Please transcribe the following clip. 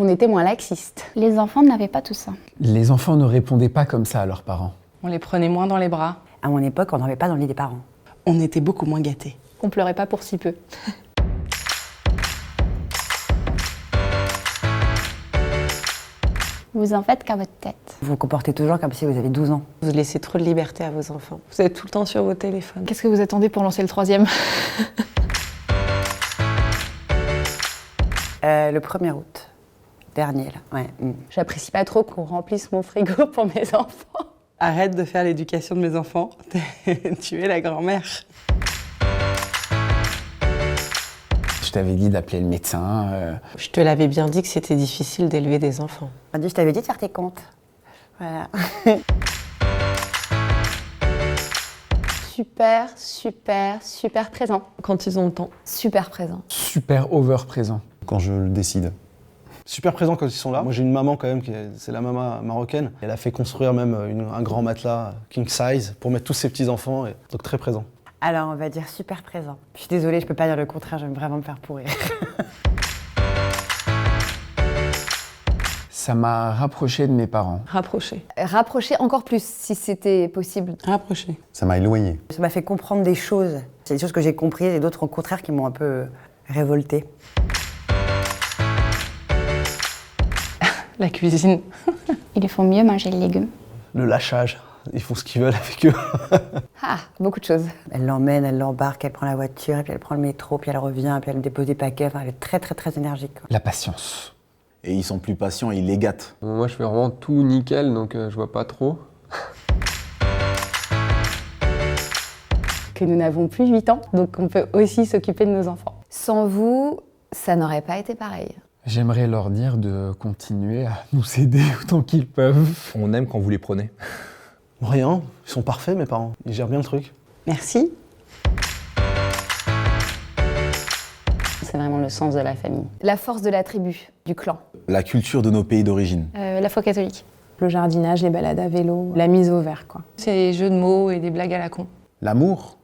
On était moins laxistes. Les enfants n'avaient pas tout ça. Les enfants ne répondaient pas comme ça à leurs parents. On les prenait moins dans les bras. À mon époque, on n'en avait pas dans le lit des parents. On était beaucoup moins gâtés. On pleurait pas pour si peu. Vous en faites qu'à votre tête. Vous vous comportez toujours comme si vous avez 12 ans. Vous laissez trop de liberté à vos enfants. Vous êtes tout le temps sur vos téléphones. Qu'est-ce que vous attendez pour lancer le 3e? Le 1er août dernier, là. Ouais. J'apprécie pas trop qu'on remplisse mon frigo pour mes enfants. Arrête de faire l'éducation de mes enfants. Tu es la grand-mère. Je t'avais dit d'appeler le médecin. Je te l'avais bien dit que c'était difficile d'élever des enfants. On m'a dit, je t'avais dit de faire tes comptes. Voilà. Super, super, super présent. Quand ils ont le temps. Super présent. Super over présent. Quand je le décide. Super présent quand ils sont là. Moi j'ai une maman quand même, c'est la maman marocaine. Elle a fait construire même un grand matelas king size pour mettre tous ses petits-enfants, donc très présent. Alors, on va dire super présent. Je suis désolée, je peux pas dire le contraire, je vais vraiment me faire pourrir. Ça m'a rapproché de mes parents. Rapproché. Rapprocher encore plus, si c'était possible. Rapproché. Ça m'a éloigné. Ça m'a fait comprendre des choses. C'est des choses que j'ai comprises et d'autres au contraire qui m'ont un peu révoltée. La cuisine. Ils font mieux manger les légumes. Le lâchage, ils font ce qu'ils veulent avec eux. Ah, beaucoup de choses. Elle l'emmène, elle l'embarque, elle prend la voiture, et puis elle prend le métro, puis elle revient, puis elle dépose des paquets. Enfin, elle est très, très, très énergique, quoi. La patience. Et ils sont plus patients et ils les gâtent. Moi, je fais vraiment tout nickel, donc je vois pas trop. Que nous n'avons plus 8 ans, donc on peut aussi s'occuper de nos enfants. Sans vous, ça n'aurait pas été pareil. J'aimerais leur dire de continuer à nous aider autant qu'ils peuvent. On aime quand vous les prenez. Rien, ils sont parfaits mes parents, ils gèrent bien le truc. Merci. C'est vraiment le sens de la famille. La force de la tribu, du clan. La culture de nos pays d'origine. La foi catholique. Le jardinage, les balades à vélo, la mise au vert, quoi. C'est des jeux de mots et des blagues à la con. L'amour.